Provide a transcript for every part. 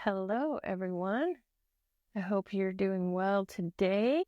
Hello, everyone. I hope you're doing well today.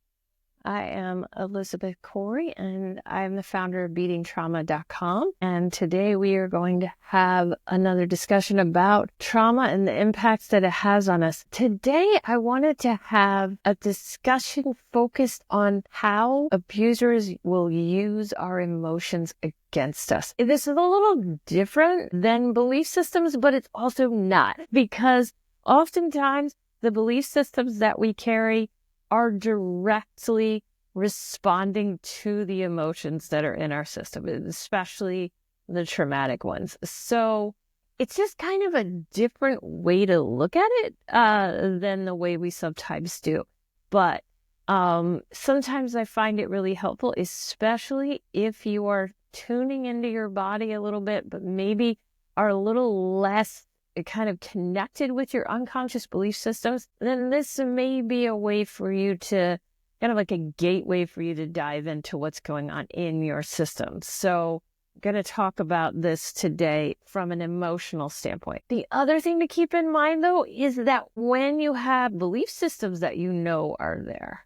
I am Elizabeth Corey, and I'm the founder of beatingtrauma.com. And today we are going to have another discussion about trauma and the impacts that it has on us. Today, I wanted to have a discussion focused on how abusers will use our emotions against us. This is a little different than belief systems, but it's also not, because oftentimes the belief systems that we carry are directly responding to the emotions that are in our system, especially the traumatic ones. So it's just kind of a different way to look at it than the way we sometimes do. But sometimes I find it really helpful, especially if you are tuning into your body a little bit, but maybe are a little less kind of connected with your unconscious belief systems, then this may be a way for you to kind of like a gateway for you to dive into what's going on in your system. So I'm going to talk about this today from an emotional standpoint. The other thing to keep in mind, though, is that when you have belief systems that you know are there,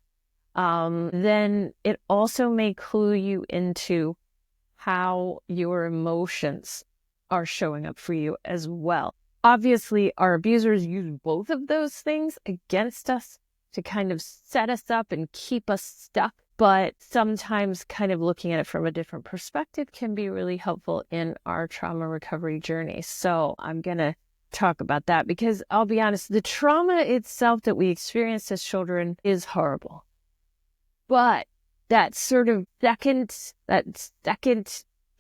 then it also may clue you into how your emotions are showing up for you as well. Obviously, our abusers use both of those things against us to kind of set us up and keep us stuck. But sometimes kind of looking at it from a different perspective can be really helpful in our trauma recovery journey. So I'm going to talk about that because I'll be honest, the trauma itself that we experienced as children is horrible. But that sort of second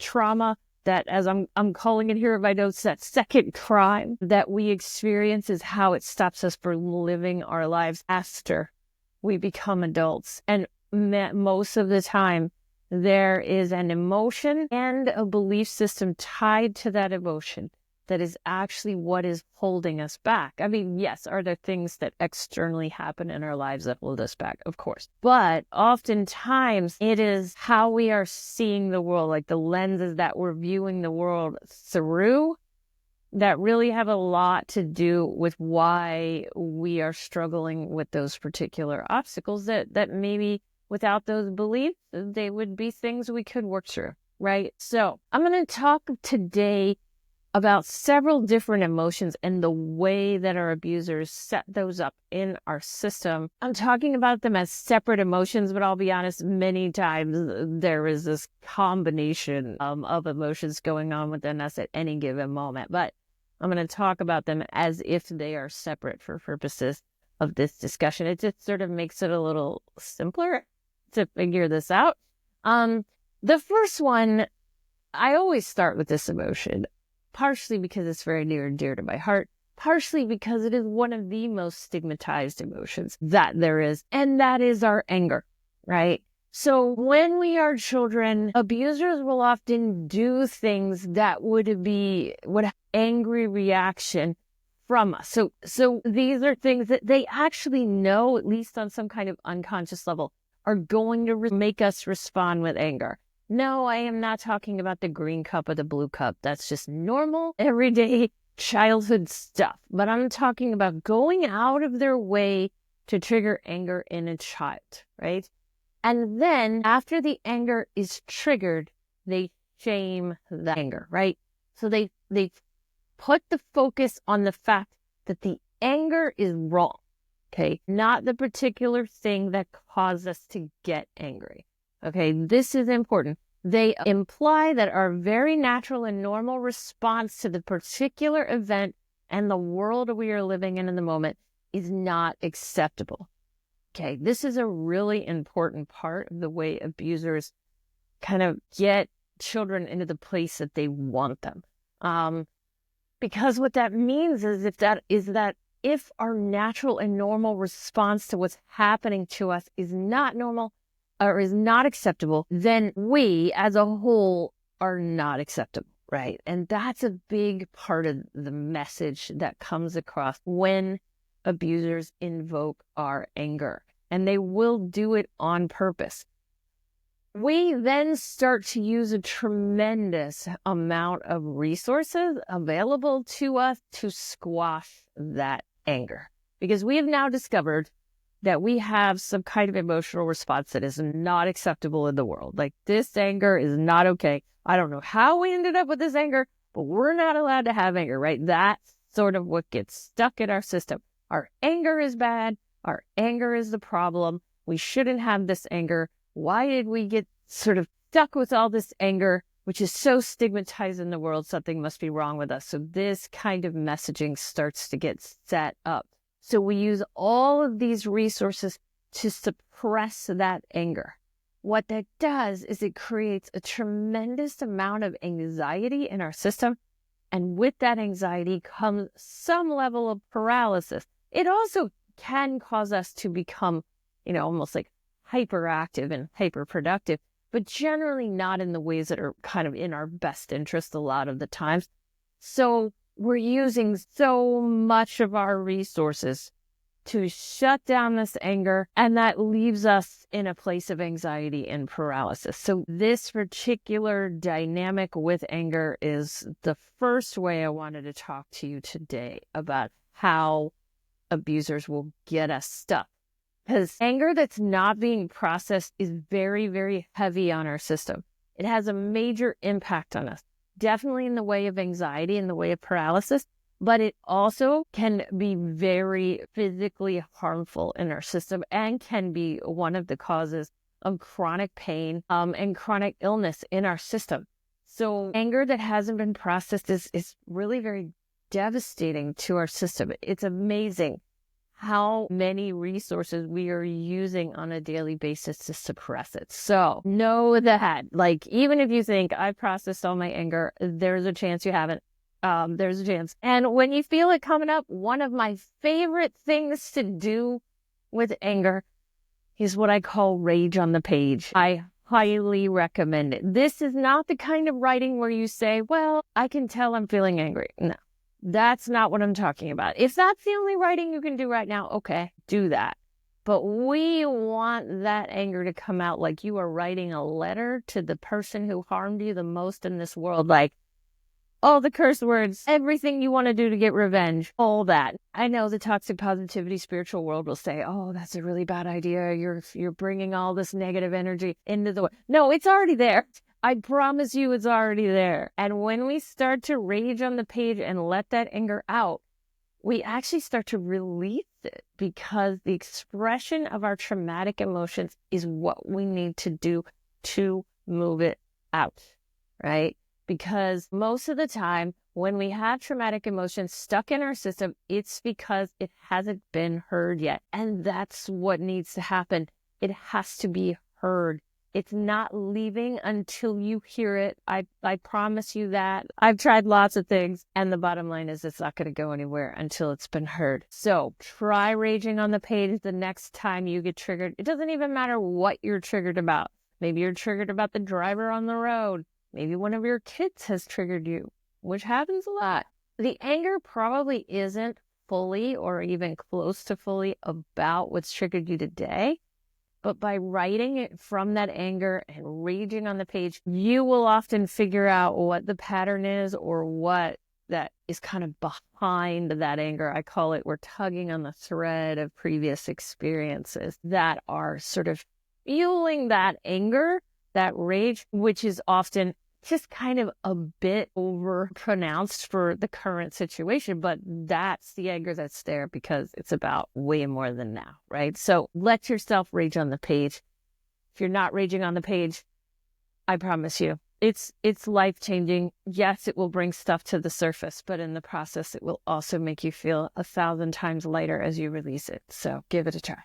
trauma, that, as I'm calling it here in my notes, that second crime that we experience is how it stops us from living our lives after we become adults. And most of the time, there is an emotion and a belief system tied to that emotion that is actually what is holding us back. I mean, yes, are there things that externally happen in our lives that hold us back? Of course. But oftentimes it is how we are seeing the world, like the lenses that we're viewing the world through, that really have a lot to do with why we are struggling with those particular obstacles that maybe without those beliefs, they would be things we could work through, right? So I'm going to talk today about several different emotions and the way that our abusers set those up in our system. I'm talking about them as separate emotions, but I'll be honest, many times there is this combination of emotions going on within us at any given moment. But I'm going to talk about them as if they are separate for purposes of this discussion. It just sort of makes it a little simpler to figure this out. The first one, I always start with this emotion, partially because it's very near and dear to my heart, partially because it is one of the most stigmatized emotions that there is, and that is our anger, right? So when we are children, abusers will often do things that would have angry reaction from us. So these are things that they actually know, at least on some kind of unconscious level, are going to make us respond with anger. No, I am not talking about the green cup or the blue cup. That's just normal, everyday childhood stuff. But I'm talking about going out of their way to trigger anger in a child, right? And then after the anger is triggered, they shame the anger, right? So they put the focus on the fact that the anger is wrong, okay? Not the particular thing that caused us to get angry. Okay, this is important. They imply that our very natural and normal response to the particular event and the world we are living in the moment is not acceptable. Okay, this is a really important part of the way abusers kind of get children into the place that they want them. Because what that means is that if our natural and normal response to what's happening to us is not normal, or is not acceptable, then we as a whole are not acceptable, right? And that's a big part of the message that comes across when abusers invoke our anger, and they will do it on purpose. We then start to use a tremendous amount of resources available to us to squash that anger, because we have now discovered that we have some kind of emotional response that is not acceptable in the world. Like, this anger is not okay. I don't know how we ended up with this anger, but we're not allowed to have anger, right? That's sort of what gets stuck in our system. Our anger is bad. Our anger is the problem. We shouldn't have this anger. Why did we get sort of stuck with all this anger, which is so stigmatized in the world? Something must be wrong with us. So this kind of messaging starts to get set up. So we use all of these resources to suppress that anger. What that does is it creates a tremendous amount of anxiety in our system. And with that anxiety comes some level of paralysis. It also can cause us to become, almost like hyperactive and hyperproductive, but generally not in the ways that are kind of in our best interest a lot of the times. So we're using so much of our resources to shut down this anger, and that leaves us in a place of anxiety and paralysis. So this particular dynamic with anger is the first way I wanted to talk to you today about how abusers will get us stuck. Because anger that's not being processed is very, very heavy on our system. It has a major impact on us, definitely in the way of anxiety, in the way of paralysis, but it also can be very physically harmful in our system and can be one of the causes of chronic pain and chronic illness in our system. So anger that hasn't been processed is really very devastating to our system. It's amazing how many resources we are using on a daily basis to suppress it. So know that, even if you think I've processed all my anger, there's a chance you haven't. There's a chance. And when you feel it coming up, one of my favorite things to do with anger is what I call rage on the page. I highly recommend it. This is not the kind of writing where you say, well, I can tell I'm feeling angry. No. That's not what I'm talking about. If that's the only writing you can do right now, okay, do that. But we want that anger to come out like you are writing a letter to the person who harmed you the most in this world. Like, all the curse words, everything you want to do to get revenge, all that. I know the toxic positivity spiritual world will say, oh, that's a really bad idea. You're bringing all this negative energy into the world. No, it's already there. I promise you it's already there. And when we start to rage on the page and let that anger out, we actually start to release it, because the expression of our traumatic emotions is what we need to do to move it out, right? Because most of the time when we have traumatic emotions stuck in our system, it's because it hasn't been heard yet. And that's what needs to happen. It has to be heard. It's not leaving until you hear it. I promise you that. I've tried lots of things, and the bottom line is it's not going to go anywhere until it's been heard. So try raging on the page the next time you get triggered. It doesn't even matter what you're triggered about. Maybe you're triggered about the driver on the road. Maybe one of your kids has triggered you, which happens a lot. The anger probably isn't fully or even close to fully about what's triggered you today. But by writing it from that anger and raging on the page, you will often figure out what the pattern is or what that is kind of behind that anger. I call it, we're tugging on the thread of previous experiences that are sort of fueling that anger, that rage, which is often just kind of a bit over pronounced for the current situation, but that's the anger that's there because it's about way more than now, right? So let yourself rage on the page. If you're not raging on the page, I promise you, it's life-changing. Yes, it will bring stuff to the surface, but in the process, it will also make you feel 1,000 times lighter as you release it. So give it a try.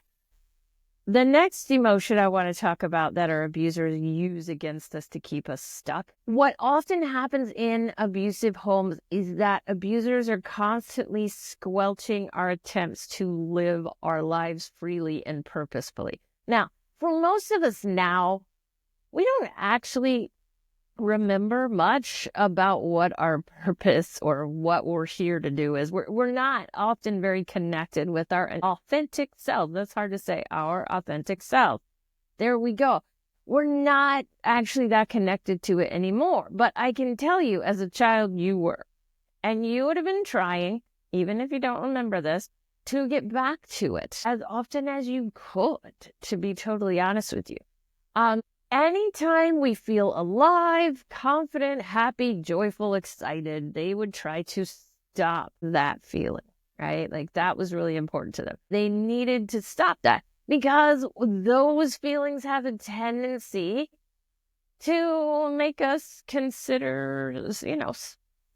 The next emotion I want to talk about that our abusers use against us to keep us stuck. What often happens in abusive homes is that abusers are constantly squelching our attempts to live our lives freely and purposefully. Now, for most of us now, we don't actually remember much about what our purpose or what we're here to do is. We're not often very connected with our authentic self. That's hard to say, our authentic self. There we go. We're not actually that connected to it anymore. But I can tell you, as a child, you were. And you would have been trying, even if you don't remember this, to get back to it as often as you could, to be totally honest with you. Anytime we feel alive, confident, happy, joyful, excited, they would try to stop that feeling, right? Like that was really important to them. They needed to stop that because those feelings have a tendency to make us consider,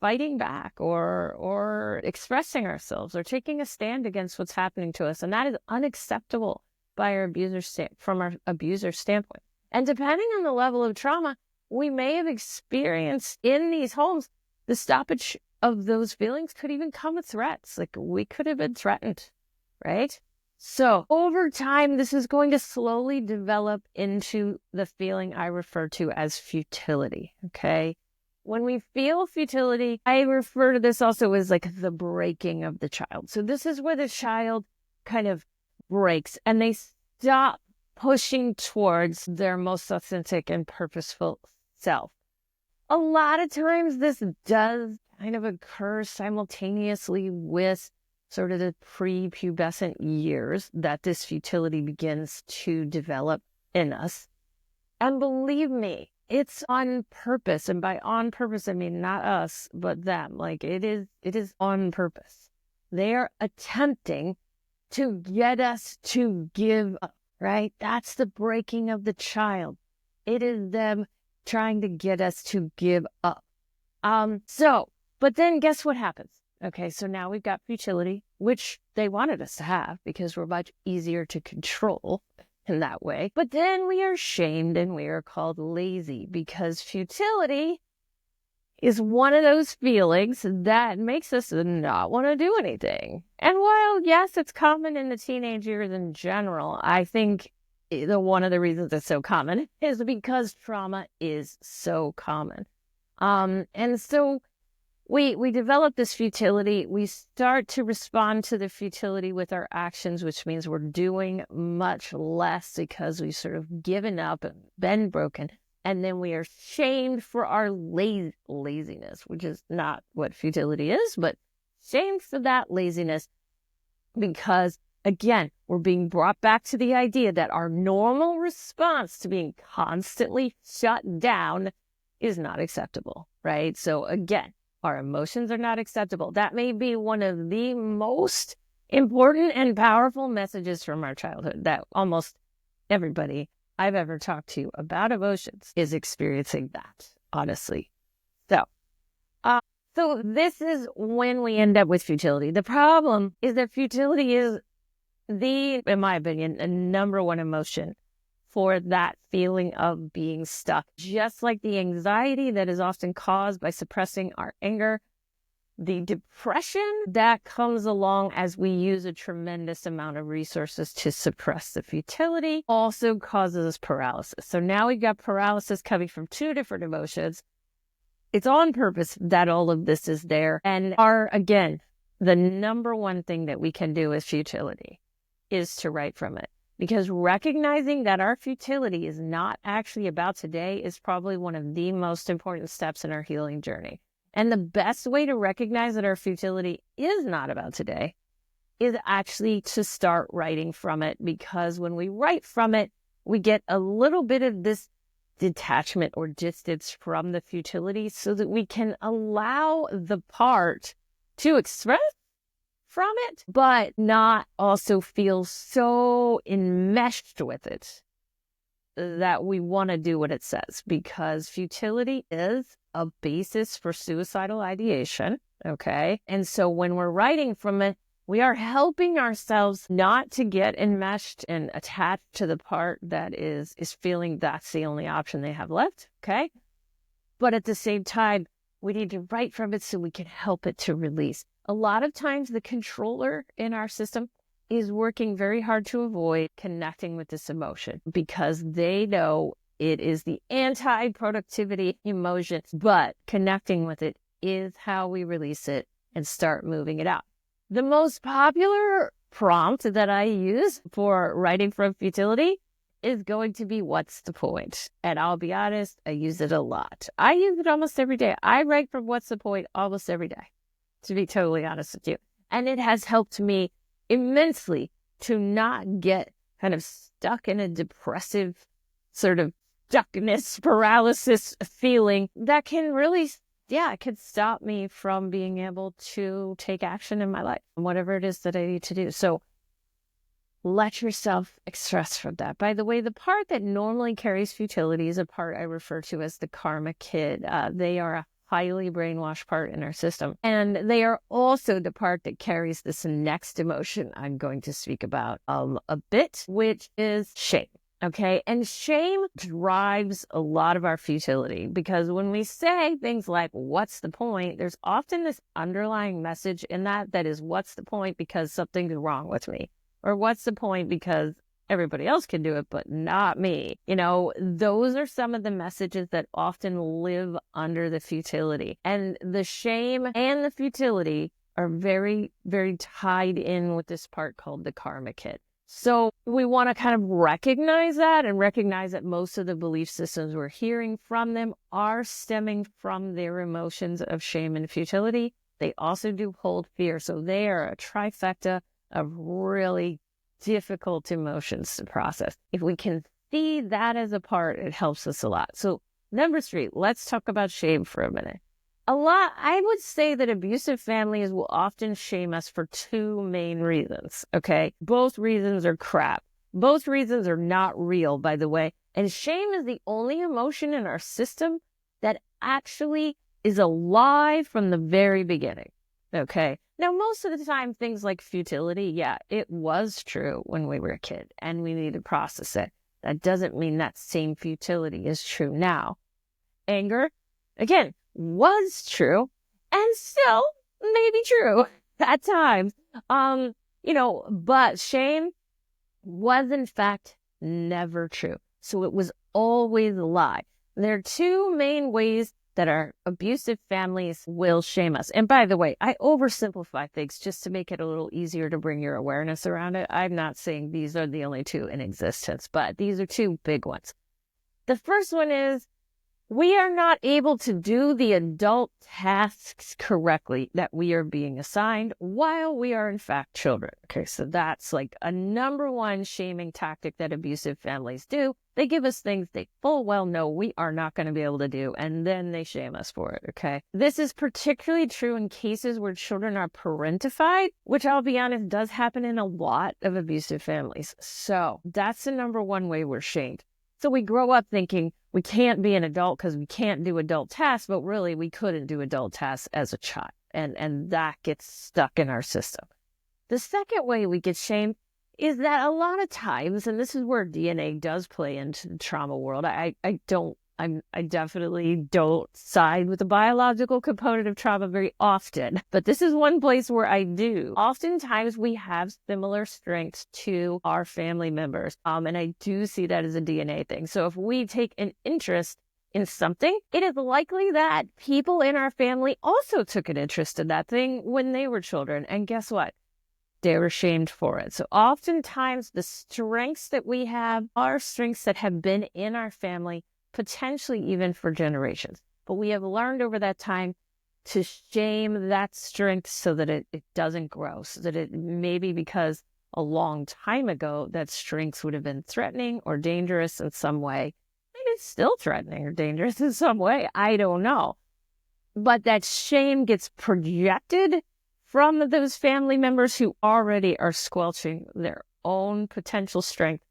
fighting back or expressing ourselves or taking a stand against what's happening to us. And that is unacceptable by our from our abuser's standpoint. And depending on the level of trauma we may have experienced in these homes, the stoppage of those feelings could even come with threats. Like we could have been threatened, right? So over time, this is going to slowly develop into the feeling I refer to as futility, okay? When we feel futility, I refer to this also as like the breaking of the child. So this is where the child kind of breaks and they stop pushing towards their most authentic and purposeful self. A lot of times this does kind of occur simultaneously with sort of the prepubescent years that this futility begins to develop in us. And believe me, it's on purpose. And by on purpose, I mean not us, but them. Like it is on purpose. They are attempting to get us to give up, right? That's the breaking of the child. It is them trying to get us to give up. But then guess what happens? Okay, so now we've got futility, which they wanted us to have because we're much easier to control in that way. But then we are shamed and we are called lazy because futility is one of those feelings that makes us not want to do anything. And while, yes, it's common in the teenage years in general, I think one of the reasons it's so common is because trauma is so common. And so we develop this futility. We start to respond to the futility with our actions, which means we're doing much less because we've sort of given up and been broken. And then we are shamed for our laziness, which is not what futility is, but shamed for that laziness because, again, we're being brought back to the idea that our normal response to being constantly shut down is not acceptable, right? So again, our emotions are not acceptable. That may be one of the most important and powerful messages from our childhood that almost everybody I've ever talked to about emotions is experiencing that, honestly. So this is when we end up with futility. The problem is that futility is in my opinion, the number one emotion for that feeling of being stuck. Just like the anxiety that is often caused by suppressing our anger, the depression that comes along as we use a tremendous amount of resources to suppress the futility also causes us paralysis. So now we've got paralysis coming from two different emotions. It's on purpose that all of this is there. And again, the number one thing that we can do with futility is to write from it. Because recognizing that our futility is not actually about today is probably one of the most important steps in our healing journey. And the best way to recognize that our futility is not about today is actually to start writing from it. Because when we write from it, we get a little bit of this detachment or distance from the futility so that we can allow the part to express from it, but not also feel so enmeshed with it that we want to do what it says, because futility is a basis for suicidal ideation, okay? And so when we're writing from it, we are helping ourselves not to get enmeshed and attached to the part that is feeling that's the only option they have left, okay? But at the same time, we need to write from it so we can help it to release. A lot of times the controller in our system is working very hard to avoid connecting with this emotion because they know it is the anti-productivity emotion, but connecting with it is how we release it and start moving it out. The most popular prompt that I use for writing from futility is going to be, what's the point? And I'll be honest, I use it a lot. I use it almost every day. I write from what's the point almost every day, to be totally honest with you. And it has helped me immensely to not get kind of stuck in a depressive sort of stuckness, paralysis feeling that can really, it could stop me from being able to take action in my life, whatever it is that I need to do. So let yourself express from that. By the way, the part that normally carries futility is a part I refer to as the karma kid. They are a highly brainwashed part in our system. And they are also the part that carries this next emotion I'm going to speak about a bit, which is shame. Okay. And shame drives a lot of our futility, because when we say things like, what's the point? There's often this underlying message in that is, what's the point because something's wrong with me? Or what's the point because everybody else can do it, but not me? Those are some of the messages that often live under the futility. And the shame and the futility are very, very tied in with this part called the karma kit. So we want to kind of recognize that, and recognize that most of the belief systems we're hearing from them are stemming from their emotions of shame and futility. They also do hold fear. So they are a trifecta of really difficult emotions to process. If we can see that as a part, it helps us a lot. So number 3, let's talk about shame for a minute. I would say that abusive families will often shame us for 2 main reasons, okay? Both reasons are crap. Both reasons are not real, by the way. And shame is the only emotion in our system that actually is alive from the very beginning, okay? Now, most of the time, things like futility, it was true when we were a kid and we need to process it. That doesn't mean that same futility is true now. Anger, again, was true and still may be true at times. But shame was in fact never true. So it was always a lie. There are 2 main ways that our abusive families will shame us. And by the way, I oversimplify things just to make it a little easier to bring your awareness around it. I'm not saying these are the only 2 in existence, but these are 2 big ones. The first one is, we are not able to do the adult tasks correctly that we are being assigned while we are in fact children. Okay, so that's like a number 1 shaming tactic that abusive families do. They give us things they full well know we are not going to be able to do, and then they shame us for it, okay? This is particularly true in cases where children are parentified, which I'll be honest does happen in a lot of abusive families. So that's the number 1 way we're shamed. So we grow up thinking we can't be an adult because we can't do adult tasks, but really we couldn't do adult tasks as a child. And that gets stuck in our system. The second way we get shamed is that a lot of times, and this is where DNA does play into the trauma world. I definitely don't side with the biological component of trauma very often, but this is one place where I do. Oftentimes we have similar strengths to our family members, and I do see that as a DNA thing. So if we take an interest in something, it is likely that people in our family also took an interest in that thing when they were children. And guess what? They were shamed for it. So oftentimes the strengths that we have are strengths that have been in our family, potentially even for generations. But we have learned over that time to shame that strength so that it doesn't grow, so that it maybe because a long time ago that strength would have been threatening or dangerous in some way. Maybe it's still threatening or dangerous in some way. I don't know. But that shame gets projected from those family members who already are squelching their own potential strength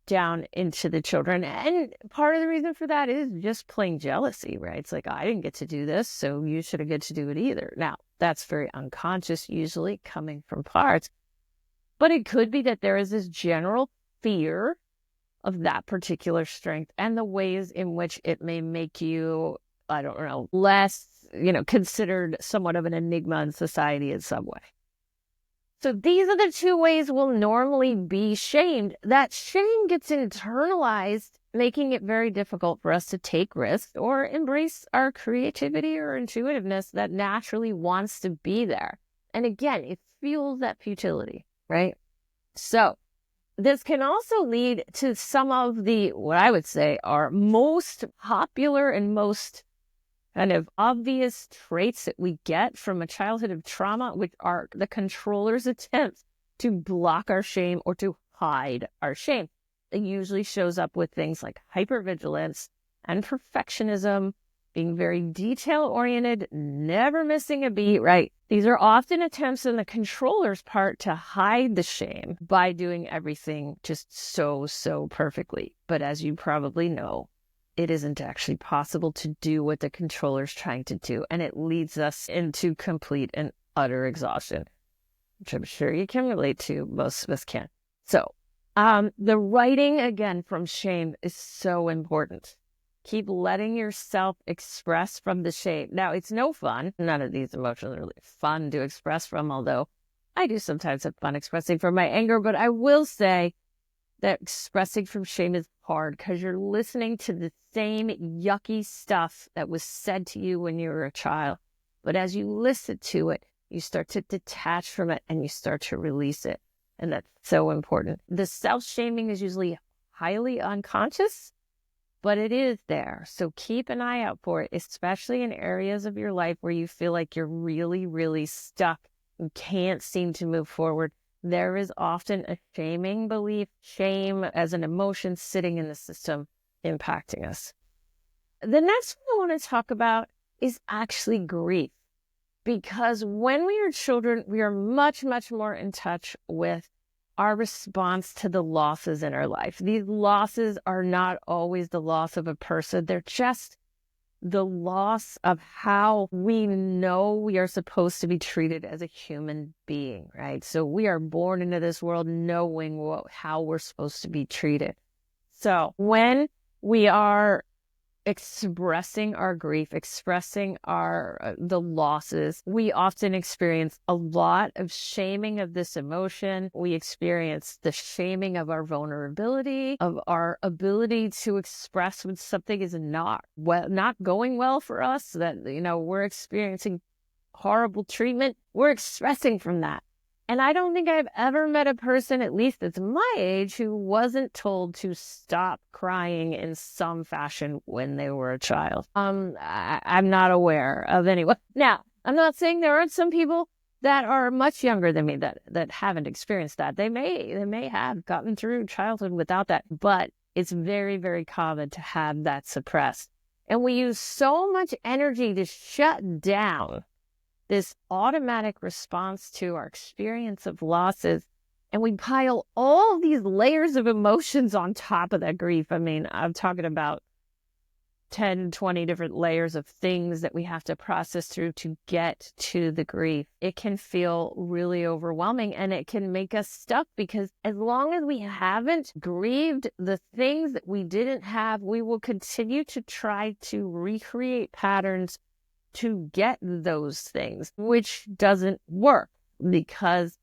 down into the children. And part of the reason for that is just plain jealousy, right? It's like, I didn't get to do this, so you shouldn't get to do it either. Now, that's very unconscious, usually coming from parts. But it could be that there is this general fear of that particular strength and the ways in which it may make you, I don't know, less, considered somewhat of an enigma in society in some way. So these are the 2 ways we'll normally be shamed. That shame gets internalized, making it very difficult for us to take risks or embrace our creativity or intuitiveness that naturally wants to be there. And again, it fuels that futility, right? So this can also lead to some of the, what I would say, are most popular and most kind of obvious traits that we get from a childhood of trauma, which are the controller's attempts to block our shame or to hide our shame. It usually shows up with things like hypervigilance and perfectionism, being very detail-oriented, never missing a beat, right? These are often attempts on the controller's part to hide the shame by doing everything just so perfectly. But as you probably know, it isn't actually possible to do what the controller's trying to do, and it leads us into complete and utter exhaustion, which I'm sure you can relate to. Most of us can. So, the writing again from shame is so important. Keep letting yourself express from the shame. Now, it's no fun. None of these emotions are really fun to express from, although I do sometimes have fun expressing from my anger. But I will say that expressing from shame is hard because you're listening to the same yucky stuff that was said to you when you were a child. But as you listen to it, you start to detach from it and you start to release it. And that's so important. The self-shaming is usually highly unconscious, but it is there. So keep an eye out for it, especially in areas of your life where you feel like you're really stuck and can't seem to move forward. There is often a shaming belief, shame as an emotion sitting in the system impacting us. The next one I want to talk about is actually grief. Because when we are children, we are much more in touch with our response to the losses in our life. These losses are not always the loss of a person. They're just the loss of how we know we are supposed to be treated as a human being, right? So we are born into this world knowing how we're supposed to be treated. So when we are expressing our grief, expressing the losses, we often experience a lot of shaming of this emotion. We experience the shaming of our vulnerability, of our ability to express when something is not going well for us, that, we're experiencing horrible treatment. We're expressing from that. And I don't think I've ever met a person, at least that's my age, who wasn't told to stop crying in some fashion when they were a child. I'm not aware of anyone. Now, I'm not saying there aren't some people that are much younger than me that haven't experienced that. They may have gotten through childhood without that, but it's very common to have that suppressed. And we use so much energy to shut down this automatic response to our experience of losses, and we pile all these layers of emotions on top of that grief. I mean, I'm talking about 10, 20 different layers of things that we have to process through to get to the grief. It can feel really overwhelming, and it can make us stuck, because as long as we haven't grieved the things that we didn't have, we will continue to try to recreate patterns to get those things, which doesn't work, because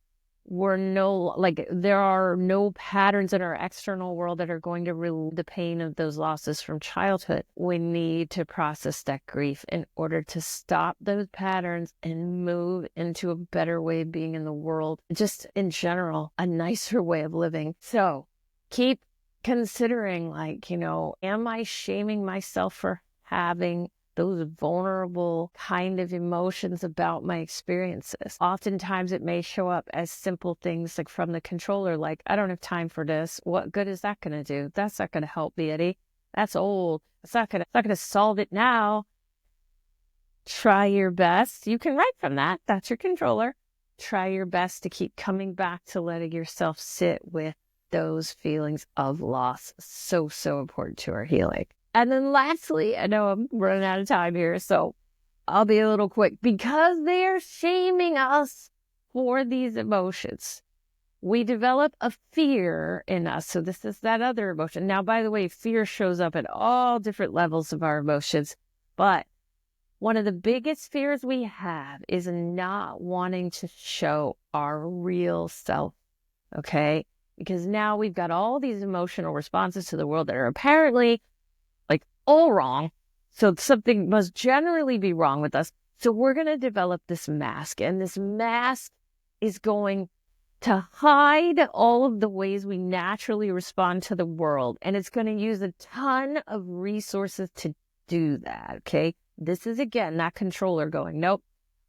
there are no patterns in our external world that are going to relieve the pain of those losses from childhood. We need to process that grief in order to stop those patterns and move into a better way of being in the world, just in general, a nicer way of living. So keep considering, am I shaming myself for having those vulnerable kind of emotions about my experiences? Oftentimes it may show up as simple things like from the controller, like, I don't have time for this. What good is that going to do? That's not going to help me any. That's old. It's not going to solve it now. Try your best. You can write from that. That's your controller. Try your best to keep coming back to letting yourself sit with those feelings of loss. So important to our healing. And then lastly, I know I'm running out of time here, so I'll be a little quick. Because they are shaming us for these emotions, we develop a fear in us. So this is that other emotion. Now, by the way, fear shows up at all different levels of our emotions. But one of the biggest fears we have is not wanting to show our real self, okay? Because now we've got all these emotional responses to the world that are apparently all wrong. So something must generally be wrong with us. So we're going to develop this mask, and this mask is going to hide all of the ways we naturally respond to the world. And it's going to use a ton of resources to do that. Okay. This is, again, that controller going, nope,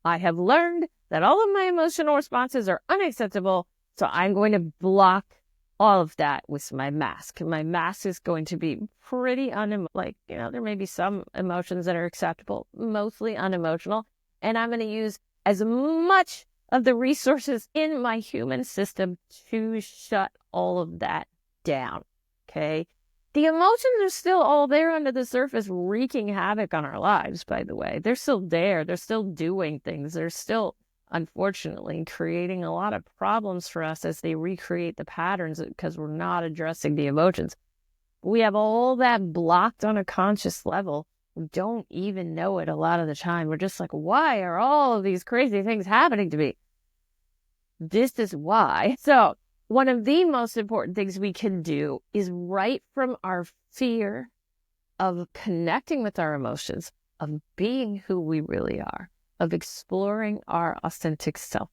I have learned that all of my emotional responses are unacceptable. So I'm going to block all of that with my mask. My mask is going to be pretty there may be some emotions that are acceptable, mostly unemotional. And I'm going to use as much of the resources in my human system to shut all of that down. Okay. The emotions are still all there under the surface, wreaking havoc on our lives, by the way. They're still there. They're still doing things. They're still, unfortunately, creating a lot of problems for us as they recreate the patterns because we're not addressing the emotions. We have all that blocked on a conscious level. We don't even know it a lot of the time. We're just like, why are all of these crazy things happening to me? This is why. So one of the most important things we can do is right from our fear of connecting with our emotions, of being who we really are, of exploring our authentic self.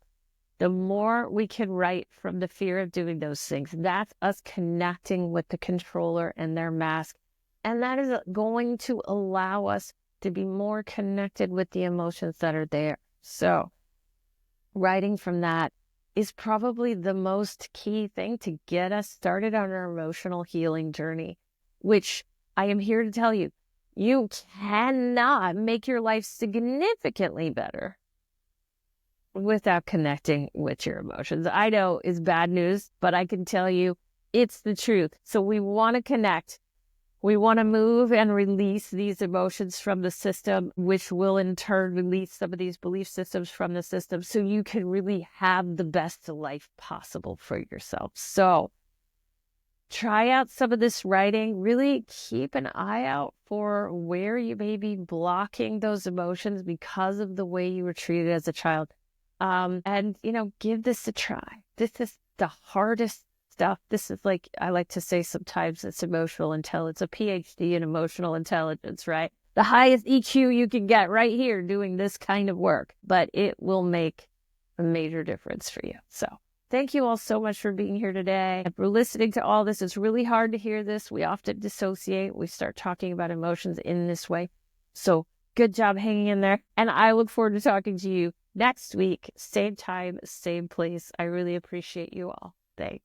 The more we can write from the fear of doing those things, that's us connecting with the controller and their mask. And that is going to allow us to be more connected with the emotions that are there. So writing from that is probably the most key thing to get us started on our emotional healing journey, which I am here to tell you, you cannot make your life significantly better without connecting with your emotions. I know it's bad news, but I can tell you it's the truth. So we want to connect. We want to move and release these emotions from the system, which will in turn release some of these belief systems from the system so you can really have the best life possible for yourself. So try out some of this writing. Really keep an eye out for where you may be blocking those emotions because of the way you were treated as a child. And give this a try. This is the hardest stuff. This is like, I like to say sometimes it's emotional intelligence, a PhD in emotional intelligence, right? The highest EQ you can get right here doing this kind of work, but it will make a major difference for you. So thank you all so much for being here today and for listening to all this. It's really hard to hear this. We often dissociate. We start talking about emotions in this way. So good job hanging in there. And I look forward to talking to you next week, same time, same place. I really appreciate you all. Thanks.